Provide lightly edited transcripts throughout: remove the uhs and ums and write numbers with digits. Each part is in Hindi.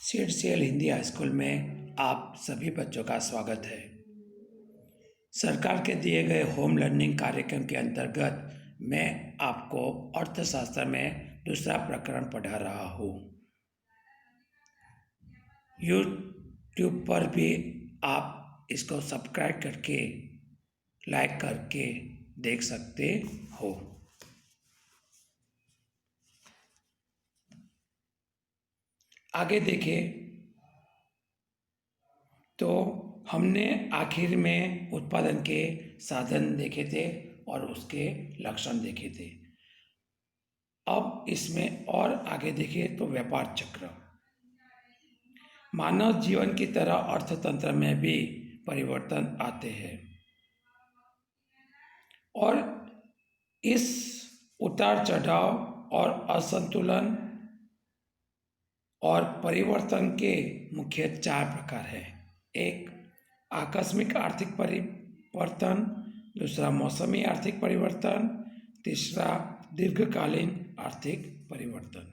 सीएल हिंदी हाई स्कूल में आप सभी बच्चों का स्वागत है। सरकार के दिए गए होम लर्निंग कार्यक्रम के अंतर्गत मैं आपको अर्थशास्त्र में दूसरा प्रकरण पढ़ा रहा हूँ। यूट्यूब पर भी आप इसको सब्सक्राइब करके लाइक करके देख सकते हो। आगे देखें तो हमने आखिर में उत्पादन के साधन देखे थे और उसके लक्षण देखे थे। अब इसमें और आगे देखें तो व्यापार चक्र। मानव जीवन की तरह अर्थतंत्र में भी परिवर्तन आते हैं और इस उतार चढ़ाव और असंतुलन और परिवर्तन के मुख्य 4 प्रकार हैं। एक आकस्मिक आर्थिक परिवर्तन, दूसरा मौसमी आर्थिक परिवर्तन, तीसरा दीर्घकालीन आर्थिक परिवर्तन,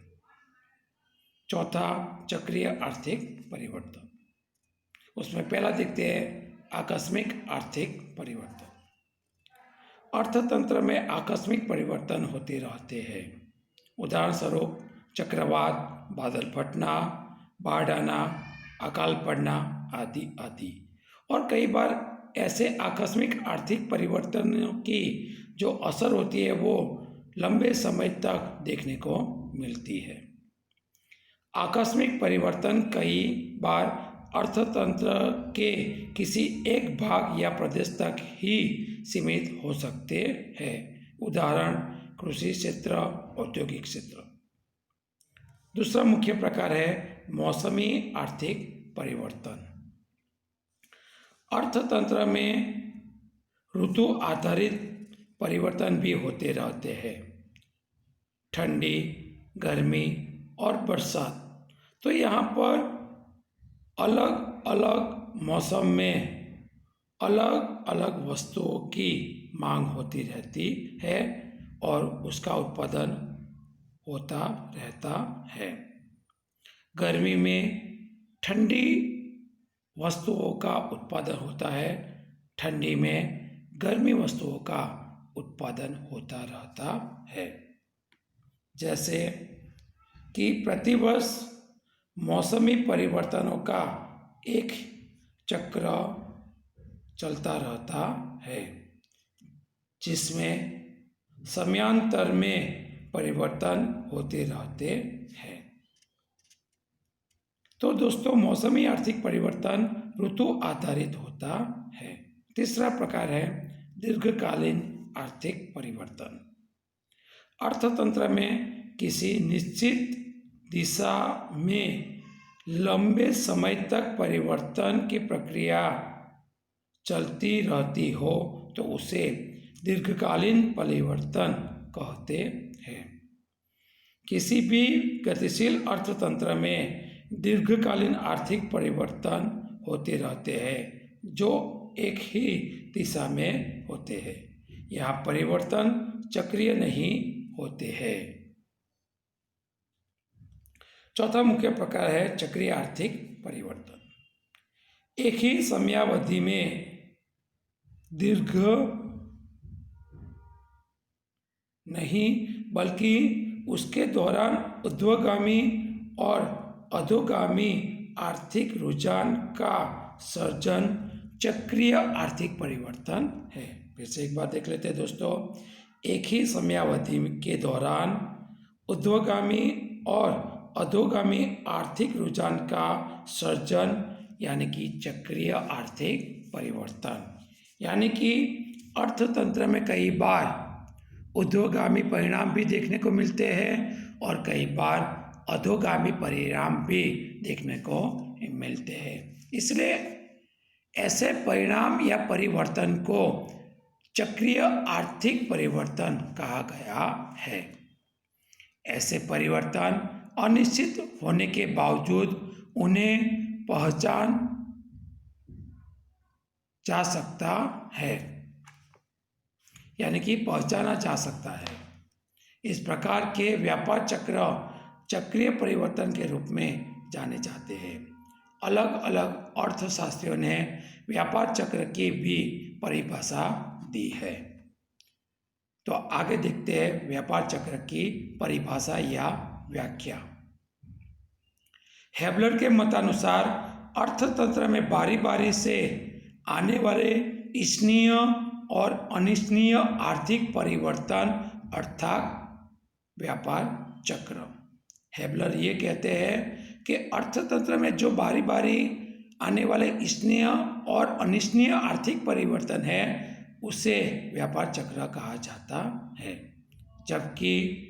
चौथा चक्रीय आर्थिक परिवर्तन। उसमें पहला देखते हैं आकस्मिक आर्थिक परिवर्तन। अर्थतंत्र में आकस्मिक परिवर्तन होते रहते हैं। उदाहरण स्वरूप चक्रवात, बादल फटना, बाढ़ आना, अकाल पड़ना आदि आदि। और कई बार ऐसे आकस्मिक आर्थिक परिवर्तनों की जो असर होती है वो लंबे समय तक देखने को मिलती है। आकस्मिक परिवर्तन कई बार अर्थतंत्र के किसी एक भाग या प्रदेश तक ही सीमित हो सकते हैं। उदाहरण कृषि क्षेत्र, औद्योगिक क्षेत्र। दूसरा मुख्य प्रकार है मौसमी आर्थिक परिवर्तन। अर्थतंत्र में ऋतु आधारित परिवर्तन भी होते रहते हैं। ठंडी, गर्मी और बरसात। तो यहाँ पर अलग अलग मौसम में अलग अलग वस्तुओं की मांग होती रहती है और उसका उत्पादन होता रहता है। गर्मी में ठंडी वस्तुओं का उत्पादन होता है, ठंडी में गर्मी वस्तुओं का उत्पादन होता रहता है। जैसे कि प्रतिवर्ष मौसमी परिवर्तनों का एक चक्र चलता रहता है जिसमें समयांतर में परिवर्तन होते रहते हैं। तो दोस्तों मौसमी आर्थिक परिवर्तन ऋतु आधारित होता है। तीसरा प्रकार है दीर्घकालीन आर्थिक परिवर्तन। अर्थतंत्र में किसी निश्चित दिशा में लंबे समय तक परिवर्तन की प्रक्रिया चलती रहती हो तो उसे दीर्घकालीन परिवर्तन कहते हैं। किसी भी गतिशील अर्थतंत्र में दीर्घकालीन आर्थिक परिवर्तन होते रहते हैं जो एक ही दिशा में होते हैं। यहाँ परिवर्तन चक्रीय नहीं होते हैं। चौथा मुख्य प्रकार है चक्रीय आर्थिक परिवर्तन। एक ही समयावधि में दीर्घ नहीं बल्कि उसके दौरान ऊर्ध्वगामी और अधोगामी आर्थिक रुझान का सर्जन चक्रीय आर्थिक परिवर्तन है। फिर से एक बार देख लेते हैं दोस्तों। एक ही समयावधि के दौरान ऊर्ध्वगामी और अधोगामी आर्थिक रुझान का सर्जन यानी कि चक्रीय आर्थिक परिवर्तन। यानी कि अर्थतंत्र में कई बार ऊर्ध्वगामी परिणाम भी देखने को मिलते हैं और कई बार अधोगामी परिणाम भी देखने को मिलते हैं। इसलिए ऐसे परिणाम या परिवर्तन को चक्रीय आर्थिक परिवर्तन कहा गया है। ऐसे परिवर्तन अनिश्चित होने के बावजूद उन्हें पहचान जा सकता है, यानी कि पहचाना जा सकता है। इस प्रकार के व्यापार चक्र चक्रीय परिवर्तन के रूप में जाने जाते हैं। अलग अलग अर्थशास्त्रियों ने व्यापार चक्र की भी परिभाषा दी है। तो आगे देखते हैं व्यापार चक्र की परिभाषा या व्याख्या। हेबलर के मतानुसार अर्थतंत्र में बारी बारी से आने वाले इच्छनीय और अनिच्छनीय आर्थिक परिवर्तन अर्थात व्यापार चक्र। हेबलर ये कहते हैं कि अर्थतंत्र में जो बारी बारी आने वाले इच्छनीय और अनिच्छनीय आर्थिक परिवर्तन है उसे व्यापार चक्र कहा जाता है। जबकि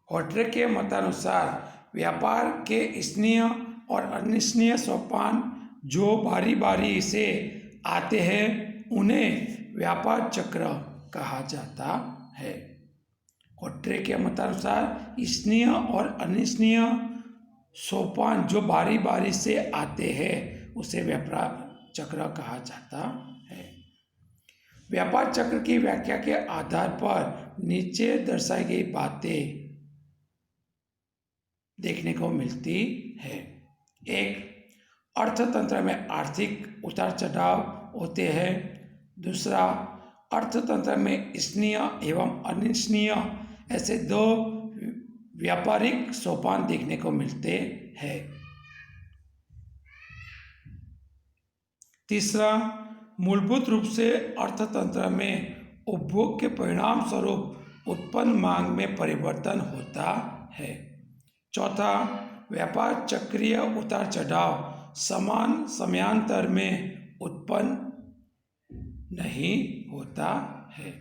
होट्रे के मतानुसार व्यापार के इच्छनीय और अनिच्छनीय सोपान जो बारी बारी से आते हैं उन्हें व्यापार चक्र कहा जाता है। होट्रे के मतानुसार इच्छनीय और अनिच्छनीय सोपान जो बारी बारी से आते हैं उसे व्यापार चक्र कहा जाता है। व्यापार चक्र की व्याख्या के आधार पर नीचे दर्शाई गई बातें देखने को मिलती है। एक, अर्थतंत्र में आर्थिक उतार चढ़ाव होते हैं। दूसरा, अर्थतंत्र में इच्छनीय एवं अनिच्छनीय ऐसे दो व्यापारिक सोपान देखने को मिलते हैं। तीसरा, मूलभूत रूप से अर्थतंत्र में उपभोग के परिणाम स्वरूप उत्पन्न मांग में परिवर्तन होता है। चौथा, व्यापार चक्रीय उतार चढ़ाव समान समयांतर में उत्पन्न नहीं होता है।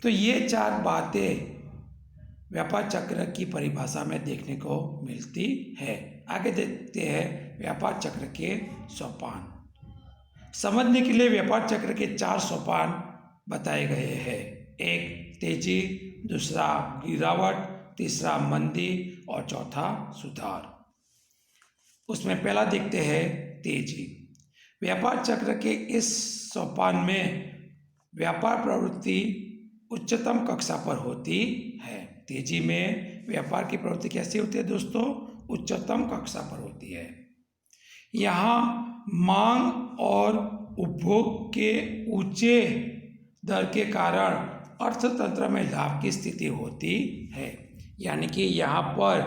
तो ये चार बातें व्यापार चक्र की परिभाषा में देखने को मिलती है। आगे देखते हैं व्यापार चक्र के सोपान। समझने के लिए व्यापार चक्र के 4 सोपान बताए गए हैं। एक, तेजी, दूसरा गिरावट, तीसरा मंदी और चौथा सुधार। उसमें पहला देखते हैं तेजी। व्यापार चक्र के इस सोपान में व्यापार प्रवृत्ति उच्चतम कक्षा पर होती है। तेजी में व्यापार की प्रवृत्ति कैसी होती है दोस्तों? उच्चतम कक्षा पर होती है। यहाँ मांग और उपभोग के ऊंचे दर के कारण अर्थतंत्र में लाभ की स्थिति होती है। यानी कि यहाँ पर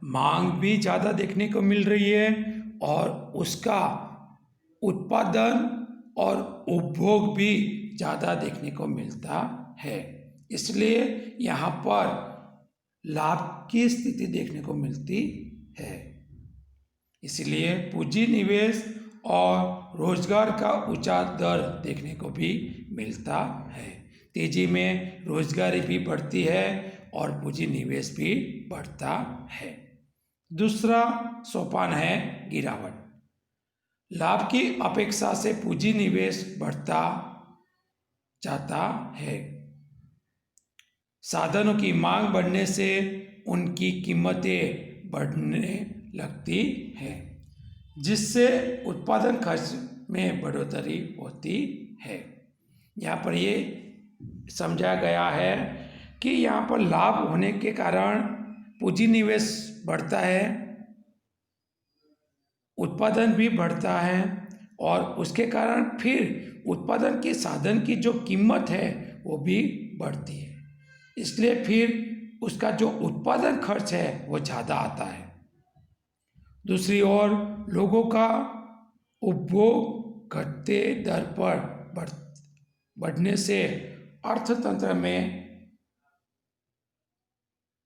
मांग भी ज़्यादा देखने को मिल रही है और उसका उत्पादन और उपभोग भी ज़्यादा देखने को मिलता है। इसलिए यहाँ पर लाभ की स्थिति देखने को मिलती है। इसलिए पूंजी निवेश और रोजगार का ऊंचा दर देखने को भी मिलता है। तेजी में रोजगारी भी बढ़ती है और पूंजी निवेश भी बढ़ता है। दूसरा सोपान है गिरावट। लाभ की अपेक्षा से पूंजी निवेश बढ़ता जाता है। साधनों की मांग बढ़ने से उनकी कीमतें बढ़ने लगती हैं, जिससे उत्पादन खर्च में बढ़ोतरी होती है। यहाँ पर ये समझा गया है कि यहाँ पर लाभ होने के कारण पूंजी निवेश बढ़ता है, उत्पादन भी बढ़ता है और उसके कारण फिर उत्पादन के साधन की जो कीमत है वो भी बढ़ती है। इसलिए फिर उसका जो उत्पादन खर्च है वो ज़्यादा आता है। दूसरी ओर लोगों का उपभोग घटते दर पर बढ़ने से अर्थतंत्र में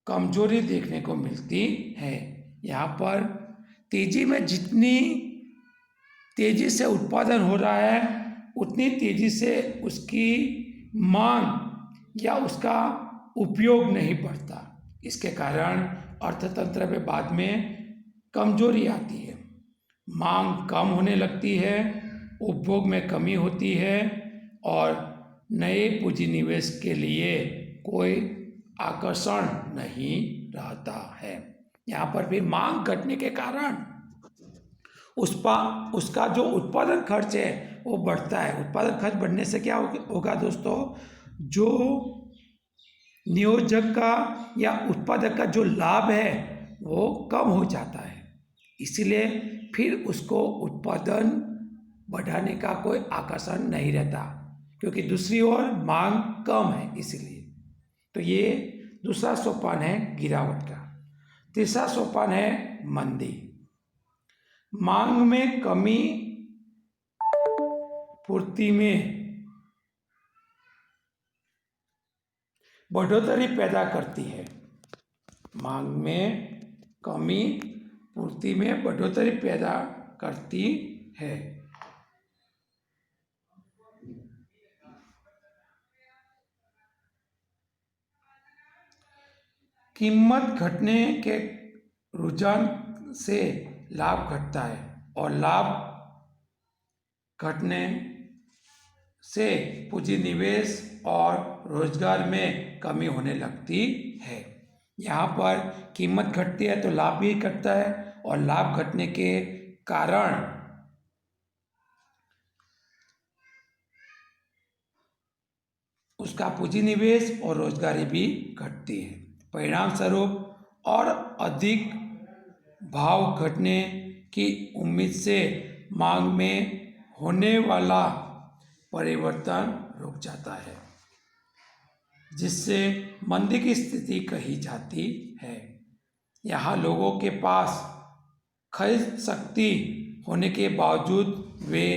कमजोरी देखने को मिलती है। यहाँ पर तेजी में जितनी तेजी से उत्पादन हो रहा है उतनी तेजी से उसकी मांग या उसका उपयोग नहीं बढ़ता। इसके कारण अर्थतंत्र में बाद में कमजोरी आती है, मांग कम होने लगती है, उपभोग में कमी होती है और नए पूंजी निवेश के लिए कोई आकर्षण नहीं रहता है। यहाँ पर भी मांग घटने के कारण उसका जो उत्पादन खर्च है वो बढ़ता है। उत्पादन खर्च बढ़ने से क्या होगा दोस्तों, जो नियोजक का या उत्पादक का जो लाभ है वो कम हो जाता है। इसलिए फिर उसको उत्पादन बढ़ाने का कोई आकर्षण नहीं रहता, क्योंकि दूसरी ओर मांग कम है इसलिए। तो ये दूसरा सोपान है गिरावट का। तीसरा सोपान है मंदी। मांग में कमी पूर्ति में बढ़ोतरी पैदा करती है। मांग में कमी पूर्ति में बढ़ोतरी पैदा करती है। कीमत घटने के रुझान से लाभ घटता है और लाभ घटने से पूंजी निवेश और रोजगार में कमी होने लगती है। यहाँ पर कीमत घटती है तो लाभ भी घटता है, और लाभ घटने के कारण उसका पूंजी निवेश और रोजगारी भी घटती है। परिणाम स्वरूप और अधिक भाव घटने की उम्मीद से मांग में होने वाला परिवर्तन रुक जाता है, जिससे मंदी की स्थिति कही जाती है। यहाँ लोगों के पास खरीद शक्ति होने के बावजूद वे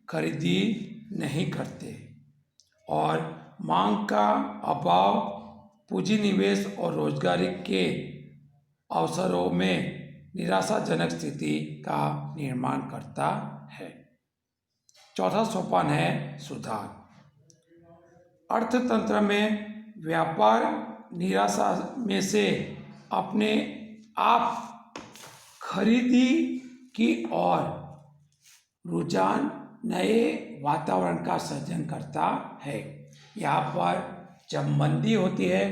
खरीदी नहीं करते, और मांग का अभाव पूंजी निवेश और रोजगारी के अवसरों में निराशाजनक स्थिति का निर्माण करता है। चौथा सोपान है सुधार। अर्थतंत्र में व्यापार निराशा में से अपने आप खरीदी की ओर रुझान नए वातावरण का सृजन करता है। यहाँ पर जब मंदी होती है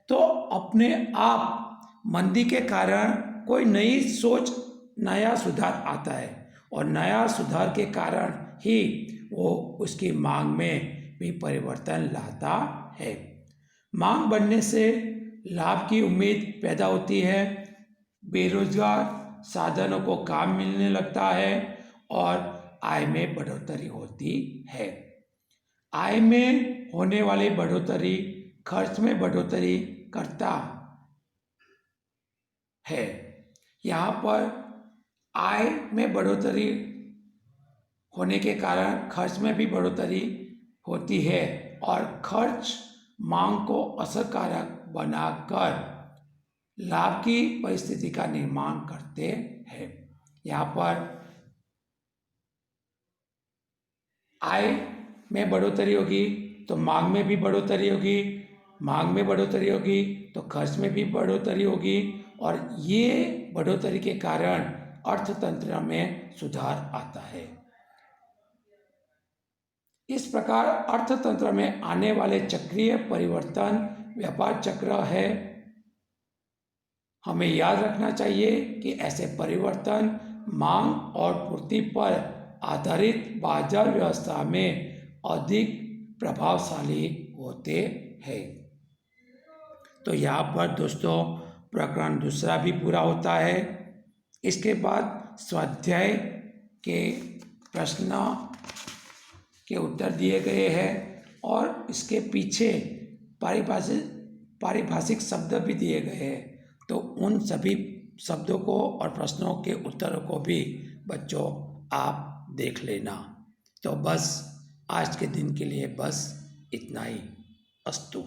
तो अपने आप मंदी के कारण कोई नई सोच, नया सुधार आता है, और नया सुधार के कारण ही वो उसकी मांग में भी परिवर्तन लाता है। मांग बढ़ने से लाभ की उम्मीद पैदा होती है, बेरोजगार साधनों को काम मिलने लगता है और आय में बढ़ोतरी होती है। आय में होने वाली बढ़ोतरी खर्च में बढ़ोतरी करता है। यहाँ पर आय में बढ़ोतरी होने के कारण खर्च में भी बढ़ोतरी होती है, और खर्च मांग को असरकारक बनाकर लाभ की परिस्थिति का निर्माण करते हैं। यहाँ पर आय में बढ़ोतरी होगी तो मांग में भी बढ़ोतरी होगी, मांग में बढ़ोतरी होगी तो खर्च में भी बढ़ोतरी होगी, और ये बढ़ोतरी के कारण अर्थतंत्र में सुधार आता है। इस प्रकार अर्थतंत्र में आने वाले चक्रीय परिवर्तन व्यापार चक्र है। हमें याद रखना चाहिए कि ऐसे परिवर्तन मांग और पूर्ति पर आधारित बाजार व्यवस्था में अधिक प्रभावशाली होते हैं। तो यहाँ पर दोस्तों प्रकरण दूसरा भी पूरा होता है। इसके बाद स्वाध्याय के प्रश्न के उत्तर दिए गए हैं, और इसके पीछे पारिभाषिक शब्द भी दिए गए हैं। तो उन सभी शब्दों को और प्रश्नों के उत्तरों को भी बच्चों आप देख लेना। तो बस आज के दिन के लिए बस इतना ही। अस्तु।